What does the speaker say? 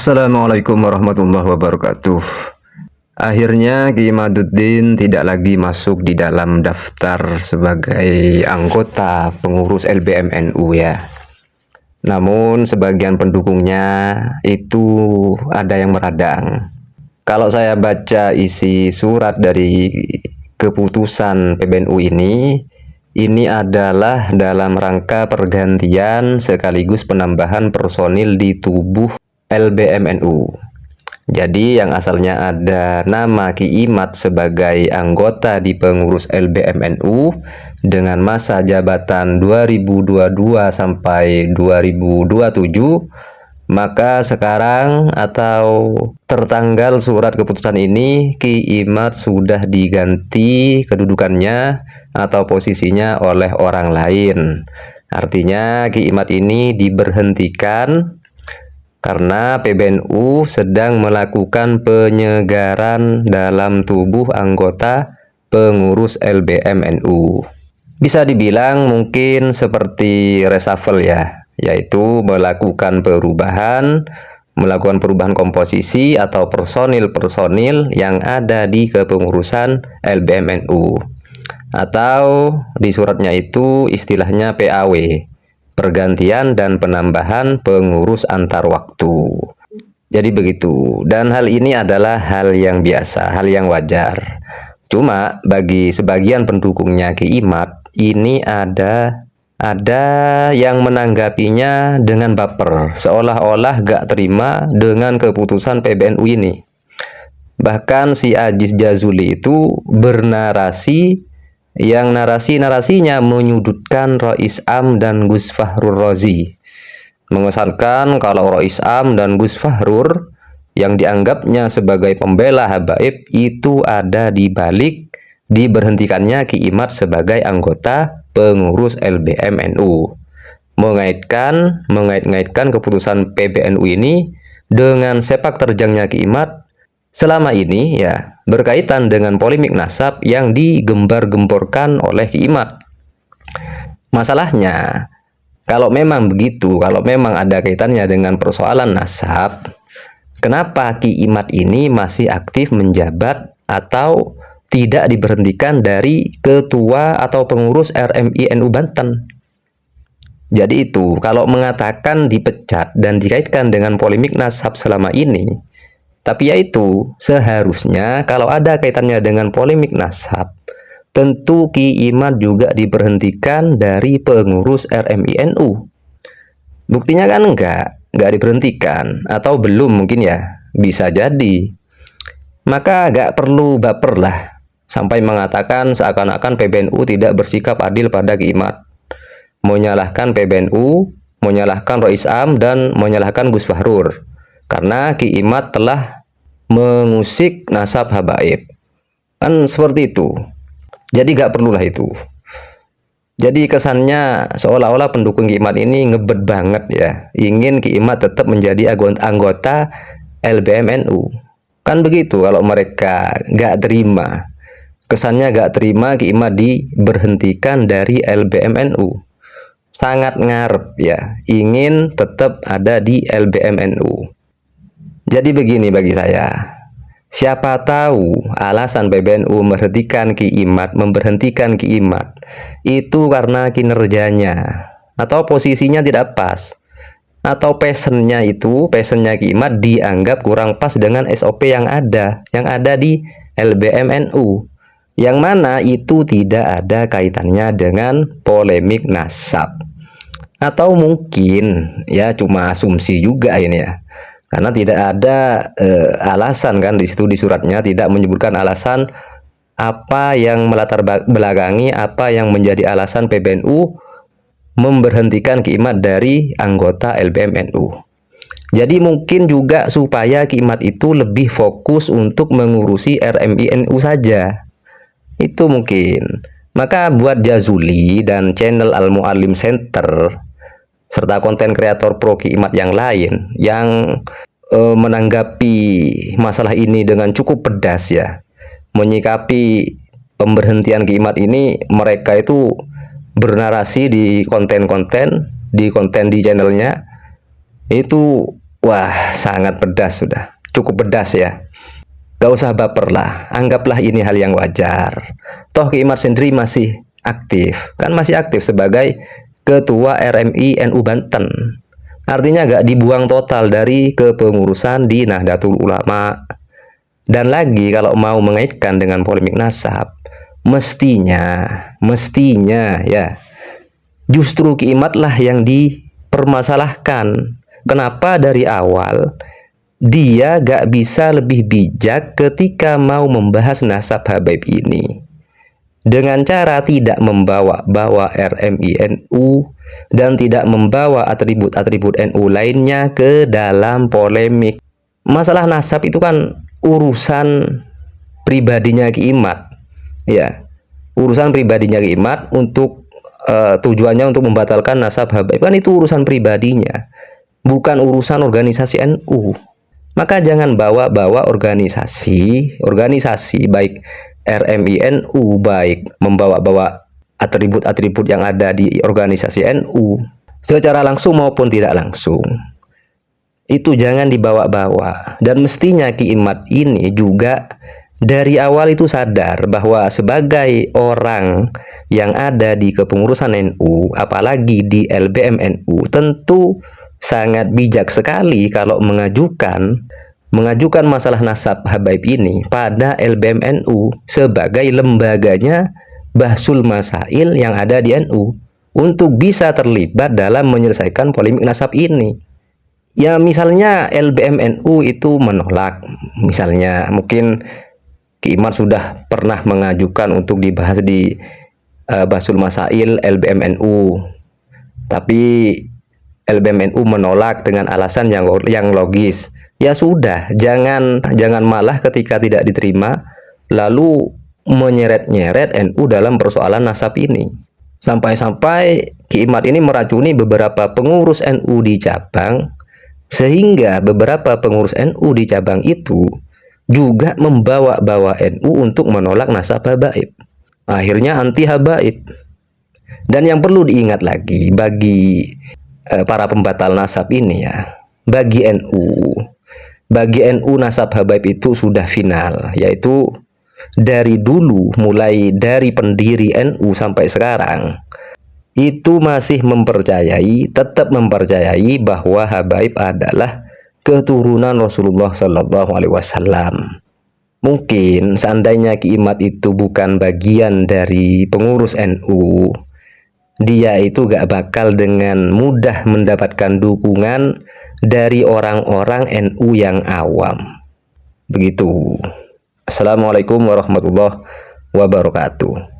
Assalamualaikum warahmatullahi wabarakatuh. Akhirnya Ki Imaduddin tidak lagi masuk di dalam daftar sebagai anggota pengurus LBMNU ya. Namun sebagian pendukungnya itu ada yang meradang. Kalau saya baca isi surat dari keputusan PBNU ini adalah dalam rangka pergantian sekaligus penambahan personil di tubuh LBMNU. Jadi yang asalnya ada nama Ki Imad sebagai anggota di pengurus LBMNU dengan masa jabatan 2022 sampai 2027, maka sekarang atau tertanggal surat keputusan ini Ki Imad sudah diganti kedudukannya atau posisinya oleh orang lain. Artinya Ki Imad ini diberhentikan karena PBNU sedang melakukan penyegaran dalam tubuh anggota pengurus LBMNU. Bisa dibilang mungkin seperti reshuffle ya, yaitu melakukan perubahan komposisi atau personil-personil yang ada di kepengurusan LBMNU. Atau di suratnya itu istilahnya PAW, pergantian dan penambahan pengurus antar waktu. Jadi begitu, dan hal ini adalah hal yang biasa, hal yang wajar. Cuma bagi sebagian pendukungnya Ki Imad ini ada yang menanggapinya dengan baper, seolah-olah gak terima dengan keputusan PBNU ini. Bahkan si Aziz Jazuli itu bernarasi yang narasinya menyudutkan Rois Am dan Gus Fahrur Razi, mengesankan kalau Rois Am dan Gus Fahrur yang dianggapnya sebagai pembela habaib itu ada di balik diberhentikannya Ki Imad sebagai anggota pengurus LBMNU, mengait-ngaitkan keputusan PBNU ini dengan sepak terjangnya Ki Imad selama ini ya, berkaitan dengan polemik nasab yang digembar-gemborkan oleh Ki Imad. Masalahnya, kalau memang begitu, kalau memang ada kaitannya dengan persoalan nasab, kenapa Ki Imad ini masih aktif menjabat atau tidak diberhentikan dari ketua atau pengurus RMI NU Banten? Jadi itu, kalau mengatakan dipecat dan dikaitkan dengan polemik nasab selama ini, tapi yaitu seharusnya kalau ada kaitannya dengan polemik nasab, tentu Ki Imad juga diberhentikan dari pengurus RMI NU. Buktinya kan enggak diberhentikan, atau belum mungkin ya, bisa jadi. Maka enggak perlu baper lah, sampai mengatakan seakan-akan PBNU tidak bersikap adil pada Ki Imad. Menyalahkan PBNU, menyalahkan Rois Am, dan menyalahkan Gus Fahrur. Karena Ki Imad telah mengusik nasab habaib, kan seperti itu. Jadi gak perlulah itu. Jadi kesannya seolah-olah pendukung Ki Imad ini ngebet banget ya, ingin Ki Imad tetap menjadi anggota LBMNU. Kan begitu kalau mereka gak terima. Kesannya gak terima Ki Imad diberhentikan dari LBMNU. Sangat ngarep ya, ingin tetap ada di LBMNU. Jadi begini bagi saya, siapa tahu alasan PBNU memberhentikan Ki Imad itu karena kinerjanya atau posisinya tidak pas, atau passionnya Ki Imad dianggap kurang pas dengan SOP yang ada di LBMNU, yang mana itu tidak ada kaitannya dengan polemik nasab. Atau mungkin ya cuma asumsi juga ini ya, karena tidak ada alasan kan di situ, di suratnya tidak menyebutkan alasan apa yang melatar belakangi, apa yang menjadi alasan PBNU memberhentikan Ki Imad dari anggota LBMNU. Jadi mungkin juga supaya Ki Imad itu lebih fokus untuk mengurusi RMI NU saja. Itu mungkin. Maka buat Jazuli dan channel Al Muallim Center serta konten kreator pro Ki Imad yang lain yang menanggapi masalah ini dengan cukup pedas ya, menyikapi pemberhentian Ki Imad ini, mereka itu bernarasi di konten di channelnya itu Wah, sangat pedas sudah. Cukup pedas ya. Gak usah baper lah. Anggaplah ini hal yang wajar. Toh Ki Imad sendiri masih aktif. Kan masih aktif sebagai Ketua RMI NU Banten. Artinya gak dibuang total dari kepengurusan di Nahdlatul Ulama. Dan lagi kalau mau mengaitkan dengan polemik nasab, mestinya ya, justru Ki Imad lah yang dipermasalahkan. Kenapa dari awal dia gak bisa lebih bijak ketika mau membahas nasab Habaib ini, dengan cara tidak membawa-bawa RMI NU dan tidak membawa atribut-atribut NU lainnya ke dalam polemik. Masalah nasab itu kan urusan pribadinya Ki Imad, ya, urusan pribadinya Ki Imad untuk tujuannya untuk membatalkan nasab Habaib, kan itu urusan pribadinya, bukan urusan organisasi NU. Maka jangan bawa-bawa organisasi baik RMI NU, baik membawa-bawa atribut-atribut yang ada di organisasi NU secara langsung maupun tidak langsung. Itu jangan dibawa-bawa. Dan mestinya Ki Imad ini juga dari awal itu sadar bahwa sebagai orang yang ada di kepengurusan NU, apalagi di LBM NU, tentu sangat bijak sekali kalau mengajukan masalah nasab Habaib ini pada LBM NU sebagai lembaganya Bahsul Masail yang ada di NU untuk bisa terlibat dalam menyelesaikan polemik nasab ini. Ya misalnya LBM NU itu menolak, misalnya mungkin Ki Imad sudah pernah mengajukan untuk dibahas di Bahsul Masail LBM NU, tapi LBM NU menolak dengan alasan yang logis. Ya sudah, jangan malah ketika tidak diterima lalu menyeret-nyeret NU dalam persoalan nasab ini. Sampai-sampai Ki Imad ini meracuni beberapa pengurus NU di cabang, sehingga beberapa pengurus NU di cabang itu juga membawa-bawa NU untuk menolak nasab Habaib. Akhirnya anti Habaib. Dan yang perlu diingat lagi bagi para pembatal nasab ini ya, bagi NU nasab Habaib itu sudah final, yaitu dari dulu, mulai dari pendiri NU sampai sekarang, itu masih tetap mempercayai bahwa Habaib adalah keturunan Rasulullah Shallallahu Alaihi Wasallam. Mungkin seandainya Ki Imad itu bukan bagian dari pengurus NU, dia itu gak bakal dengan mudah mendapatkan dukungan dari orang-orang NU yang awam. Begitu. Assalamualaikum warahmatullahi wabarakatuh.